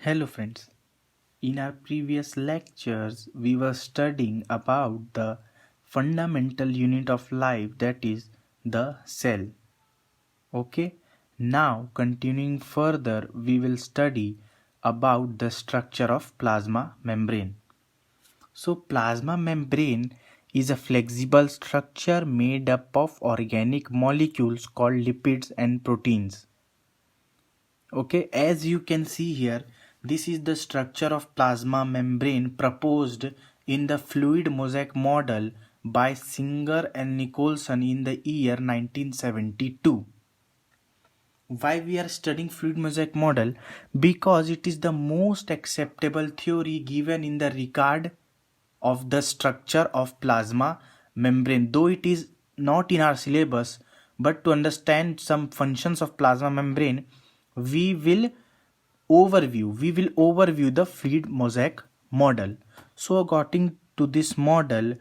Hello friends. In our previous lectures, we were studying about the fundamental unit of life, that is the cell. Okay? Now continuing further, we will study about the structure of plasma membrane. So plasma membrane is a flexible structure made up of organic molecules called lipids and proteins. Okay, as you can see here, this is the structure of plasma membrane proposed in the fluid mosaic model by Singer and Nicholson in the year 1972. Why we are studying fluid mosaic model? Because it is the most acceptable theory given in the regard of the structure of plasma membrane, though it is not in our syllabus. But to understand some functions of plasma membrane, we will overview the fluid mosaic model. So according to this model,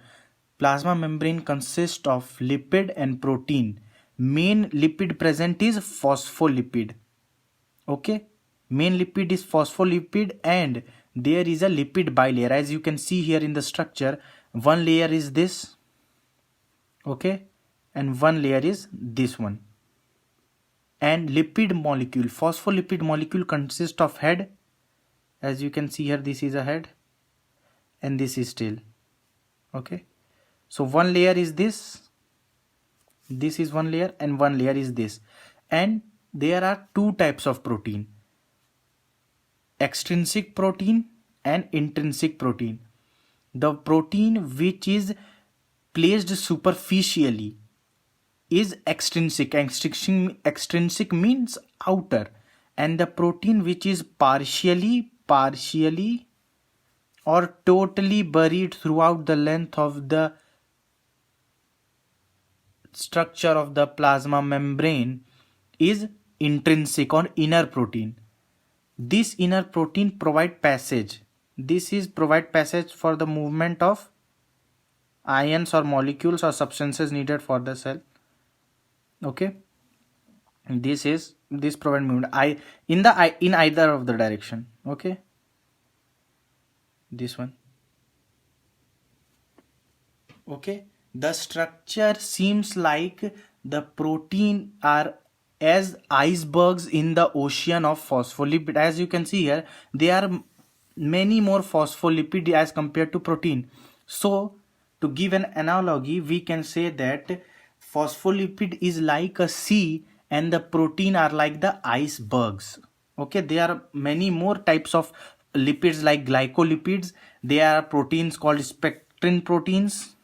plasma membrane consists of lipid and protein. Main lipid present is phospholipid. Okay, main lipid is phospholipid, and there is a lipid bilayer. As you can see here in the structure, one layer is this, okay, and one layer is this one. And lipid molecule, phospholipid molecule consists of head. As you can see here, this is a head and this is tail. Okay, so one layer is this is one layer, and one layer is this. And there are two types of protein: extrinsic protein and intrinsic protein. The protein which is placed superficially is extrinsic. Extrinsic means outer, and the protein which is partially or totally buried throughout the length of the structure of the plasma membrane is intrinsic or inner protein. This inner protein provide passage. This is provide passage for the movement of ions or molecules or substances needed for the cell. Okay, this provide movement in either of the direction. Okay, this one. Okay, the structure seems like the protein are as icebergs in the ocean of phospholipid. As you can see here, there are many more phospholipid as compared to protein. So to give an analogy, we can say that phospholipid is like a sea and the protein are like the icebergs. Okay, there are many more types of lipids like glycolipids. There are proteins called spectrin proteins,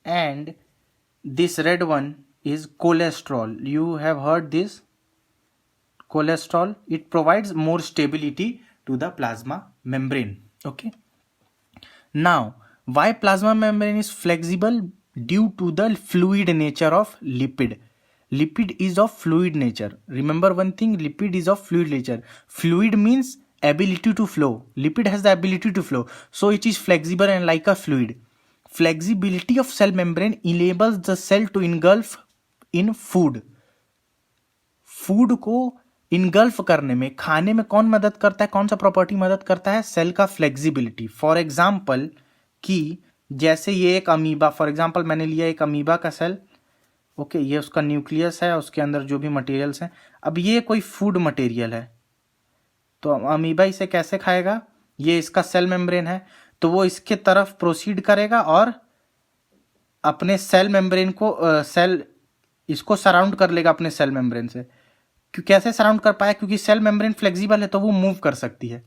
and this red one is cholesterol. You have heard this cholesterol. It provides more stability to the plasma membrane. Okay, now why plasma membrane is flexible? Due to the fluid nature of lipid. Lipid is of fluid nature. Remember one thing, lipid is of fluid nature. Fluid means ability to flow. Lipid has the ability to flow, so it is flexible and like a fluid. Flexibility of cell membrane enables the cell to engulf in food. Food को engulf करने में, खाने में कौन मदद करता है, कौन सा प्रॉपर्टी मदद करता है? सेल का फ्लेक्सिबिलिटी. फॉर एग्जाम्पल कि जैसे ये एक अमीबा, फॉर एग्जाम्पल मैंने लिया एक अमीबा का सेल. ओके, ये उसका न्यूक्लियस है, उसके अंदर जो भी मटेरियल्स हैं. अब ये कोई फूड मटेरियल है, तो अमीबा इसे कैसे खाएगा? ये इसका सेल मेम्ब्रेन है, तो वो इसके तरफ प्रोसीड करेगा और अपने सेल मेम्ब्रेन को इसको सराउंड कर लेगा अपने सेल मेम्ब्रेन से. क्यों, कैसे सराउंड कर पाया? क्योंकि सेल मेम्ब्रेन फ्लेक्सिबल है, तो वो मूव कर सकती है.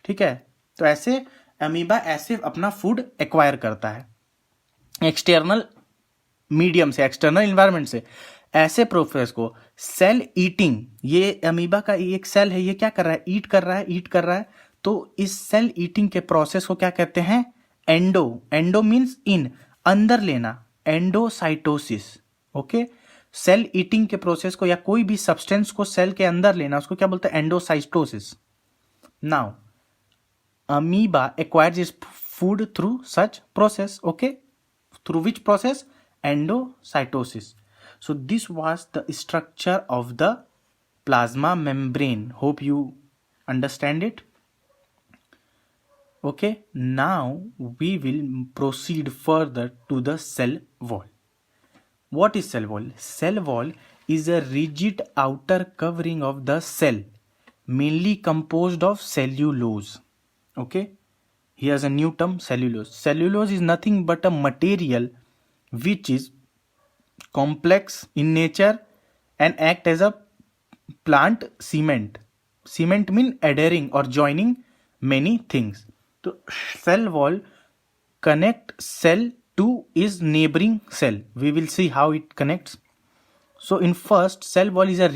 ठीक है, तो ऐसे अमीबा ऐसे अपना फूड एक्वायर करता है एक्सटर्नल मीडियम से, एक्सटर्नल इन्वायरमेंट से. ऐसे प्रोसेस को सेल ईटिंग, ये अमीबा का एक सेल है, ये क्या कर रहा है? ईट कर रहा है. तो इस सेल ईटिंग के प्रोसेस को क्या कहते हैं? एंडो मीन्स इन, अंदर लेना, एंडोसाइटोसिस. ओके, सेल ईटिंग के प्रोसेस को या कोई भी सब्सटेंस को सेल के अंदर लेना, उसको क्या बोलते हैं? Endocytosis. Now amoeba acquires its food through such process. Okay, through which process? Endocytosis. So this was the structure of the plasma membrane. Hope you understand it. Okay, now we will proceed further to the cell wall. What is cell wall? Cell wall is a rigid outer covering of the cell, mainly composed of cellulose. Okay, here's a new term, cellulose. Cellulose is nothing but a material which is complex in nature and act as a plant cement. Cement means adhering or joining many things. So cell wall connect cell to its neighboring cell. We will see how it connects. So in first, cell wall is a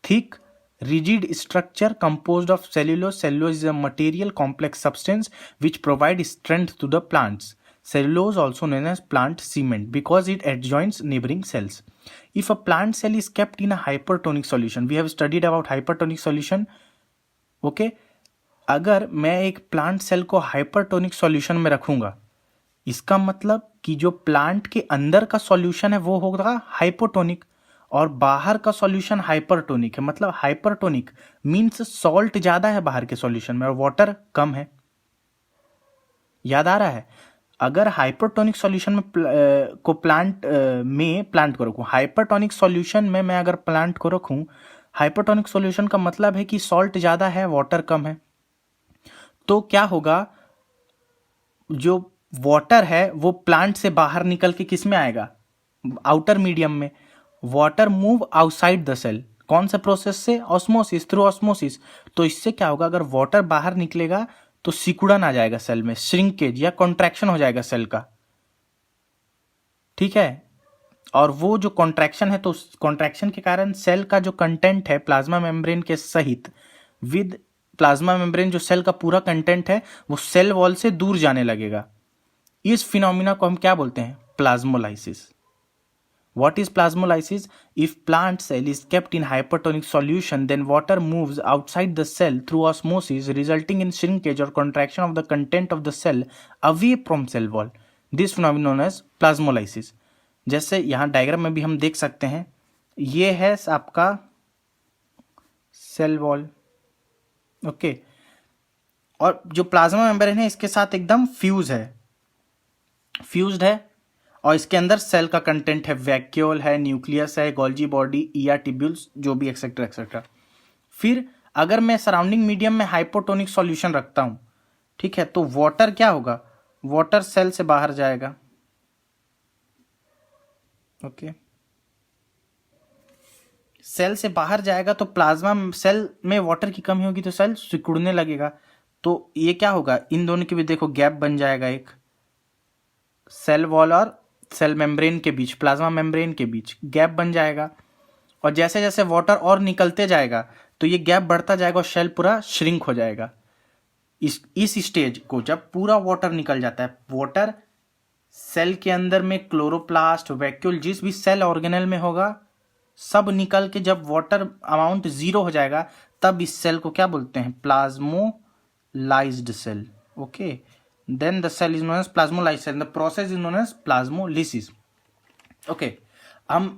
thick, rigid structure composed of cellulose. Cellulose is a material complex substance which provides strength to the plants. Cellulose also known as plant cement because it adjoins neighboring cells. If a plant cell is kept in a hypertonic solution, we have studied about hypertonic solution. Okay, अगर मैं एक plant cell को hypertonic solution में रखूंगा, इसका मतलब कि जो प्लांट के अंदर का सॉल्यूशन है वो होगा हाइपोटोनिक और बाहर का सॉल्यूशन हाइपरटोनिक है. मतलब हाइपरटोनिक मींस सॉल्ट ज्यादा है बाहर के सॉल्यूशन में और वाटर कम है. याद आ रहा है? अगर हाइपरटोनिक सॉल्यूशन में को प्लांट को रखूं, हाइपरटोनिक सॉल्यूशन में मैं अगर प्लांट को रखूं, हाइपरटोनिक सॉल्यूशन का मतलब है कि सॉल्ट ज्यादा है, वाटर कम है. तो क्या होगा, जो वाटर है वो प्लांट से बाहर निकल के किस में आएगा, आउटर मीडियम में. Water move outside the cell. कौन सा प्रोसेस से? Osmosis, through osmosis. तो इससे क्या होगा, अगर वाटर बाहर निकलेगा तो सिकुड़न आ जाएगा सेल में, श्रिंकेज या कॉन्ट्रैक्शन हो जाएगा सेल का. ठीक है, और वो जो कॉन्ट्रैक्शन है तो कॉन्ट्रैक्शन के कारण सेल का जो कंटेंट है प्लाज्मा मेम्ब्रेन के सहित विद प्लाज्मा मेम्ब्रेन, जो सेल का पूरा कंटेंट है वो सेल वॉल से दूर जाने लगेगा. इस फिनोमिना को हम क्या बोलते हैं? Plasmolysis. What is plasmolysis? If plant cell is kept in hypertonic solution, then water moves outside the cell through osmosis, resulting in shrinkage or contraction of the content of the cell away from cell wall. This phenomenon known as plasmolysis. जैसे यहाँ diagram में भी हम देख सकते हैं, ये है आपका सेल वॉल. ओके, और जो प्लाज्मा मेम्ब्रेन है इसके साथ एकदम फ्यूज्ड है और इसके अंदर सेल का कंटेंट है, वैक्यूल है, न्यूक्लियस है, गोल्जी बॉडी, ईआर ट्यूब्यूल्स, जो भी एक्सेट्रा एक्सेट्रा. फिर अगर मैं सराउंडिंग मीडियम में हाइपोटोनिक सॉल्यूशन रखता हूं, ठीक है, तो वाटर क्या होगा, वाटर सेल से बाहर जाएगा. ओके, सेल से बाहर जाएगा तो प्लाज्मा सेल में वाटर की कमी होगी तो सेल सिकुड़ने लगेगा. तो ये क्या होगा, इन दोनों के भी देखो गैप बन जाएगा, एक सेल वॉल और सेल मेम्ब्रेन के बीच, प्लाज्मा मेम्ब्रेन के बीच गैप बन जाएगा. और जैसे जैसे वाटर और निकलते जाएगा तो ये गैप बढ़ता जाएगा और सेल पूरा श्रिंक हो जाएगा. इस स्टेज को जब पूरा वाटर निकल जाता है, वाटर सेल के अंदर में क्लोरोप्लास्ट, वैक्यूल, जिस भी सेल ऑर्गेनेल में होगा सब निकल के जब वाटर अमाउंट 0 हो जाएगा, तब इस सेल को क्या बोलते हैं? Plasmolysed cell. Okay, then the cell is known as plasmolysis and the process is known as plasmolysis. Okay, हम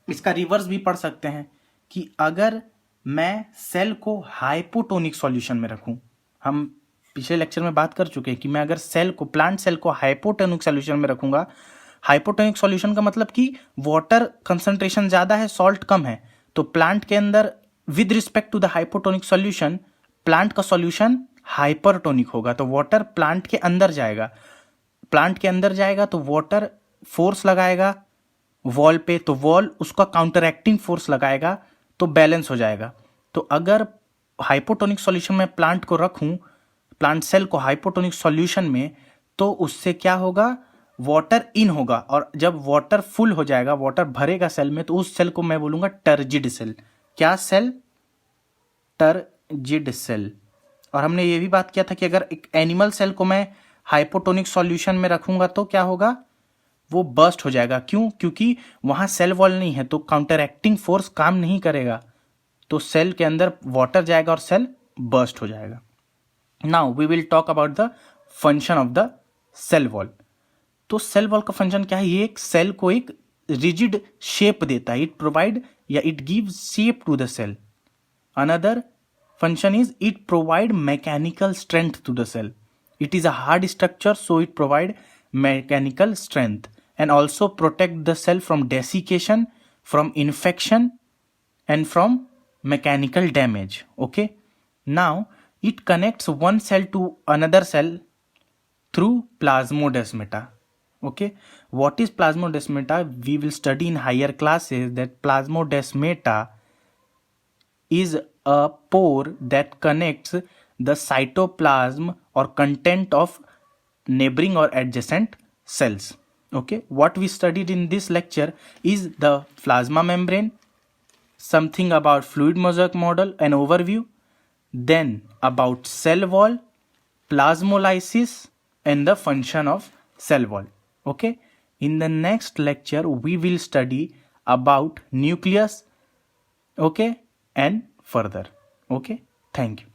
इसका रिवर्स भी पढ़ सकते हैं कि अगर मैं सेल को हाइपोटोनिक सॉल्यूशन में रखूं, हम पिछले लेक्चर में बात कर चुके हैं कि मैं अगर प्लांट सेल को हाइपोटोनिक सॉल्यूशन में रखूंगा, हाइपोटोनिक सॉल्यूशन का मतलब कि वाटर कंसंट्रेशन ज्यादा है, सॉल्ट कम है, तो प्लांट के अंदर with respect to the hypotonic solution plant का सॉल्यूशन हाइपरटोनिक होगा. तो वाटर प्लांट के अंदर जाएगा, तो वाटर फोर्स लगाएगा वॉल पे, तो वॉल उसका काउंटरएक्टिंग फोर्स लगाएगा तो बैलेंस हो जाएगा. तो अगर हाइपोटोनिक सॉल्यूशन में प्लांट को रखूं, प्लांट सेल को हाइपोटोनिक सॉल्यूशन में, तो उससे क्या होगा, वाटर इन होगा और जब वाटर फुल हो जाएगा, वाटर भरेगा सेल में, तो उस सेल को मैं बोलूंगा टर्जिड सेल. क्या सेल? Turgid cell. और हमने ये भी बात किया था कि अगर एक एनिमल सेल को मैं हाइपोटोनिक सॉल्यूशन में रखूंगा तो क्या होगा, वो बर्स्ट हो जाएगा. क्यों? क्योंकि वहां सेल वॉल नहीं है तो काउंटरएक्टिंग फोर्स काम नहीं करेगा, तो सेल के अंदर वाटर जाएगा और सेल बर्स्ट हो जाएगा. Now we will talk about the function of the cell wall. तो सेल वॉल का फंक्शन क्या है? ये एक सेल को एक rigid shape देता है, it provide या it gives shape to the cell. Another function is it provide mechanical strength to the cell. It is a hard structure, so it provide mechanical strength and also protect the cell from desiccation, from infection and from mechanical damage. Okay, now it connects one cell to another cell through plasmodesmata. Okay, what is plasmodesmata? We will study in higher classes that plasmodesmata is a pore that connects the cytoplasm or content of neighboring or adjacent cells. Okay, what we studied in this lecture is the plasma membrane, something about fluid mosaic model, an overview, then about cell wall, plasmolysis, and the function of cell wall. Okay, in the next lecture we will study about nucleus, okay, and further. Okay, thank you.